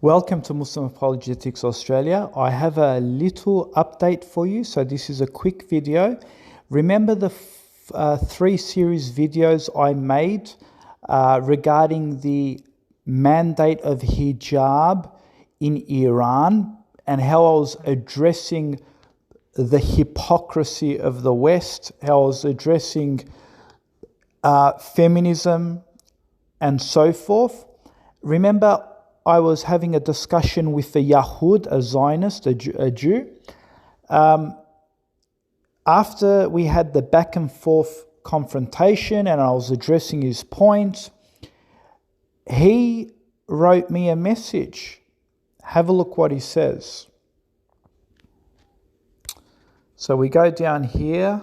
Welcome to Muslim Apologetics Australia. I have a little update for you. So this is a quick video. Remember the three series videos I made regarding the mandate of hijab in Iran and how I was addressing the hypocrisy of the West, how I was addressing feminism and so forth. Remember, I was having a discussion with a Yahud, a Zionist, a Jew. After we had the back and forth confrontation and I was addressing his points, he wrote me a message. Have a look what he says. So we go down here.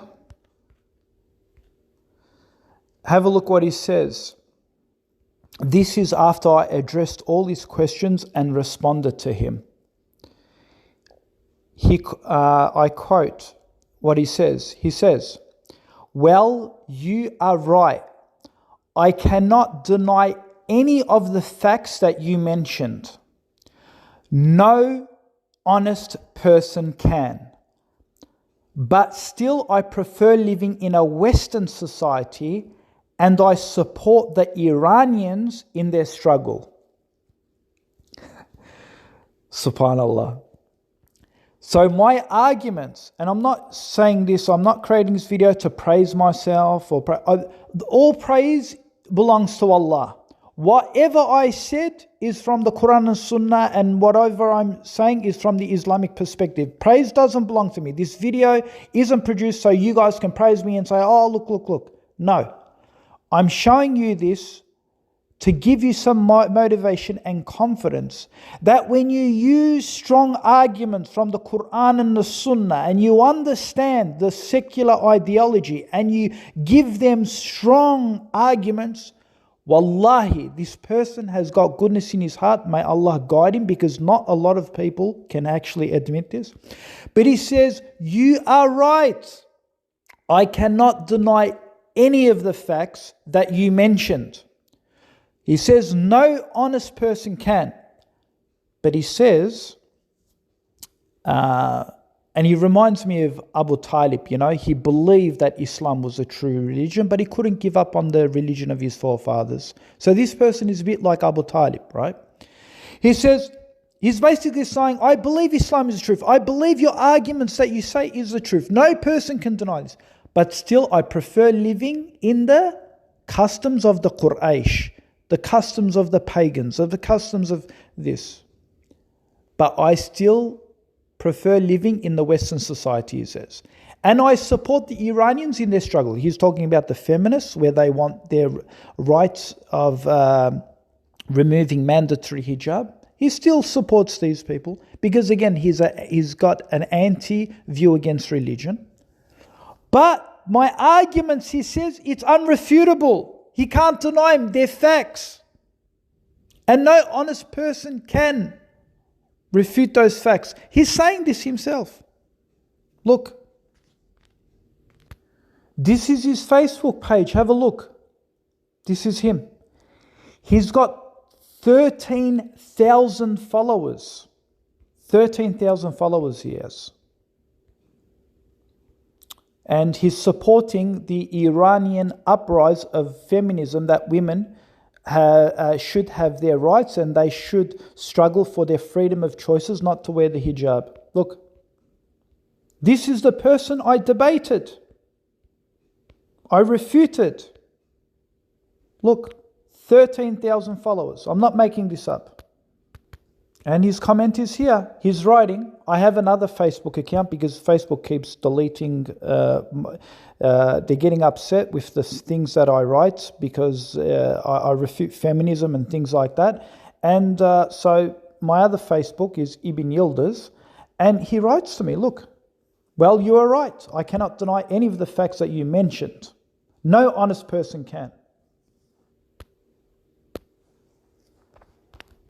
Have a look what he says. This is after I addressed all his questions and responded to him. I quote what he says. He says, "Well, you are right. I cannot deny any of the facts that you mentioned. No honest person can. But still, I prefer living in a Western society and I support the Iranians in their struggle." Subhanallah. So my arguments, and I'm not saying this, I'm not creating this video to praise myself or all praise belongs to Allah. Whatever I said is from the Quran and Sunnah, and whatever I'm saying is from the Islamic perspective. Praise doesn't belong to me. This video isn't produced so you guys can praise me and say, "Oh, look. No. I'm showing you this to give you some motivation and confidence that when you use strong arguments from the Quran and the Sunnah and you understand the secular ideology and you give them strong arguments, wallahi, this person has got goodness in his heart. May Allah guide him, because not a lot of people can actually admit this. But he says, "You are right. I cannot deny any of the facts that you mentioned." He says no honest person can. But he says, and he reminds me of Abu Talib, he believed that Islam was a true religion, but he couldn't give up on the religion of his forefathers. So this person is a bit like Abu Talib, right? He says, he's basically saying, I believe Islam is the truth. I believe your arguments that you say is the truth. No person can deny this. But still, I prefer living in the customs of the Quraysh, the customs of the pagans, of the customs of this. But I still prefer living in the Western society, he says. And I support the Iranians in their struggle. He's talking about the feminists, where they want their rights of removing mandatory hijab. He still supports these people because, again, he's got an anti-view against religion. But my arguments, he says, it's unrefutable. He can't deny them. They're facts. And no honest person can refute those facts. He's saying this himself. Look. This is his Facebook page. Have a look. This is him. He's got 13,000 followers. 13,000 followers he has. And he's supporting the Iranian uprise of feminism, that women should have their rights and they should struggle for their freedom of choices not to wear the hijab. Look, this is the person I debated. I refuted. Look, 13,000 followers. I'm not making this up. And his comment is here. He's writing, I have another Facebook account because Facebook keeps deleting. They're getting upset with the things that I write because I refute feminism and things like that. And so my other Facebook is Ibn Yildiz. And he writes to me, look, well, you are right. I cannot deny any of the facts that you mentioned. No honest person can.